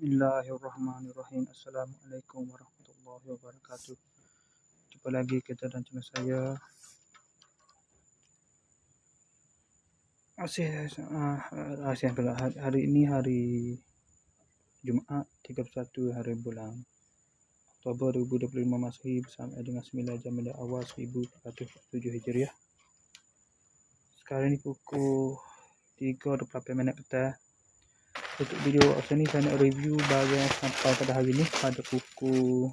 Bismillahirrahmanirrahim. Assalamualaikum warahmatullahi wabarakatuh. Jumpa lagi kita dan channel saya. Asyik pula. Hari ini hari Jumaat 31 hari bulan Oktober 2025 Masehi bersama dengan 9 Jamadah Awal 1447 Hijriah. Sekarang ni pukul 3.28 petang. Untuk video ni saya nak review barang sampai pada hari ni pada pukul,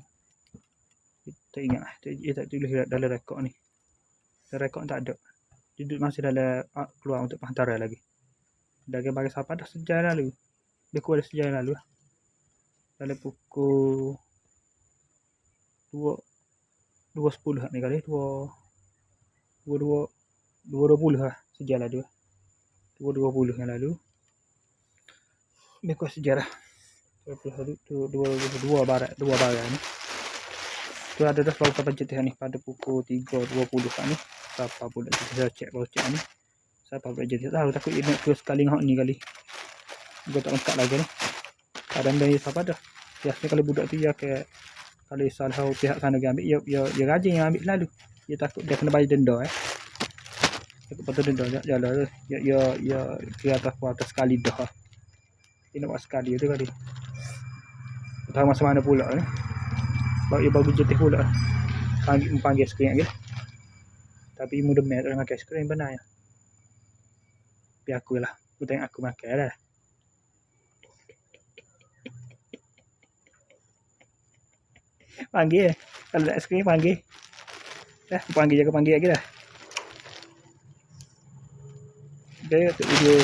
tak ingat, tak tulis dalam rekod ni. Dalam rekod tak ada. Dia masih dalam keluar untuk penghantaran lagi. Dagang barang sampai dah sejam lalu. Lebih kurang sejam lalu lah. Dalam pukul 2.10 ni kali. 2.20 lah sejam lalu. 2.20 yang lalu. Lebih kurang sejam lah. 22 barang ni. Tu ada dah selalu budget ni pada pukul 3.20 ni. Siapa pula saya cek ni. Siapa budget tahu takut dia nak terus sekali ngak ni kali. Gua tak lengkap lagi ni. Kadang dia siapa dah. Biasanya kalau budak tu ya ke kalau salah pihak sana dia ambil dia rajin yang ambil selalu. Dia takut dia kena bayar denda takut patut denda jalan ya kira atas sekali dah. Dia nak buat sekali tu kali. Tahu masa mana pula ni. Baru jetih pula. Panggil skrin lagi. Tapi mudah mat orang makan skrin benar ya. Biar aku lah. Aku tengok aku makan lah. Panggil. Kalau nak skrin panggil. Dah panggil lagi dah. Okay, untuk video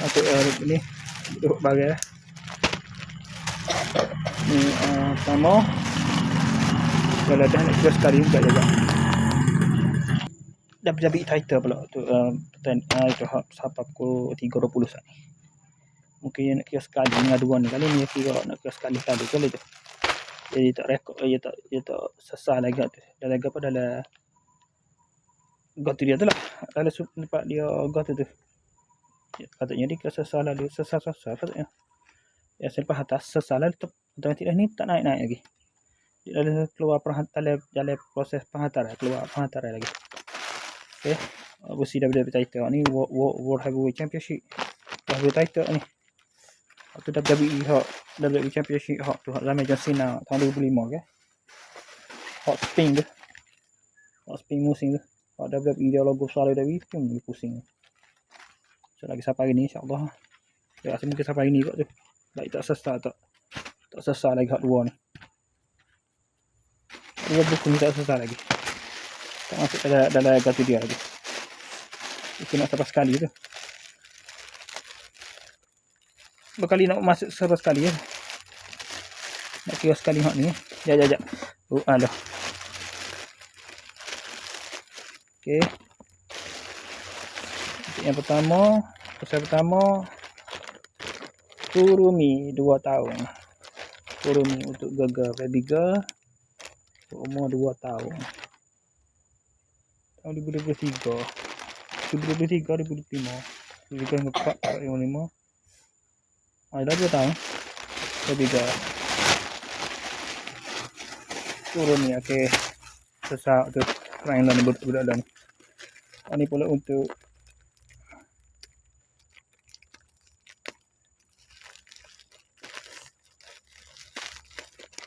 untuk ni duduk barang lah. Ni sama. Kalau dah nak kira sekali juga jaga. Dah berjabik title pula tu itu sampai pukul 3.20 saat ni. Mungkin nak kira sekali dengan dua ni kali ni kira nak kira sekali kali tu. Jadi tak rekod dia tak sesal lagi tu. Dalam apa dalam got dia tu lah. Dalam tempat dia got tu. Katanya dia sesal lalu sesal katanya. Ya selepas atas sesal lalu otomatik ni tak naik lagi. Dia dah keluar dalam proses penghantaran keluar penghantaran lagi. Okay. Besi WWE title ni World Heavyweight Championship. Heavyweight title ni. Waktu WWE Championship hot tu zaman John Cena tahun 2005 ke. Hot spin tu. Hot spin musim tu. Hot WWE dia logo besar WWE pun pusing. So lagi sampai hari ni insya-Allah. Ya rasa mungkin sampai hari ni kot tu. Baik tak sesat lagi hot 2 ni. Dua buku ni tak sesat lagi. Tak masuk dalam kartu dia lagi. Itu nak sampai sekali tu. Berkali nak masuk sampai sekali ya. Nak kira sekali hot ni. Jap. Alah. Okey. Yang pertama, Kurumi 2 tahun. Kurumi untuk gagal baby girl. Umur 2 tahun. Tahun 2023. 2025. 2024, 2025. Ada 2 tahun. Baby girl. Kurumi okey. Sesak tu. Permainan budak-budak dan. Ini pula untuk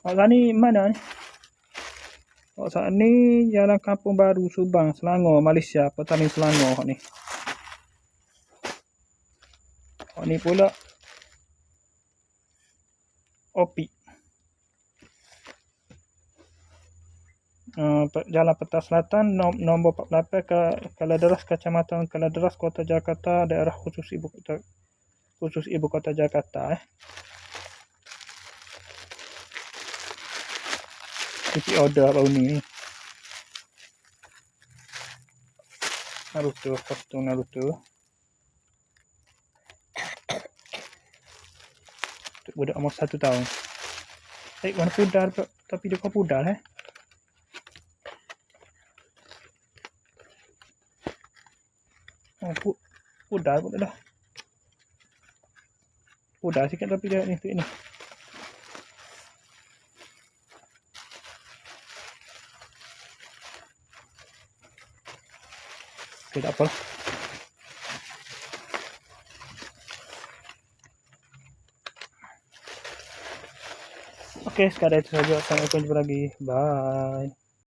orang ni mana ni? Saat ni Jalan Kampung Baru Subang, Selangor, Malaysia, Petani Selangor ni. Ni pula Opik. Jalan Petang Selatan nombor 48 Kaladeras Kecamatan Kaladeras Kota Jakarta daerah khusus ibu kota Jakarta Isi order baru ni. Naruto, kostum Naruto. Untuk budak umur 1 tahun. Warna pudar tapi dia kau pudar pudar pun dah. pudar sikit tapi dia ni tu ni. Okey, tak apa. Okey, sekadar itu saja. Assalamualaikum, jumpa lagi. Bye.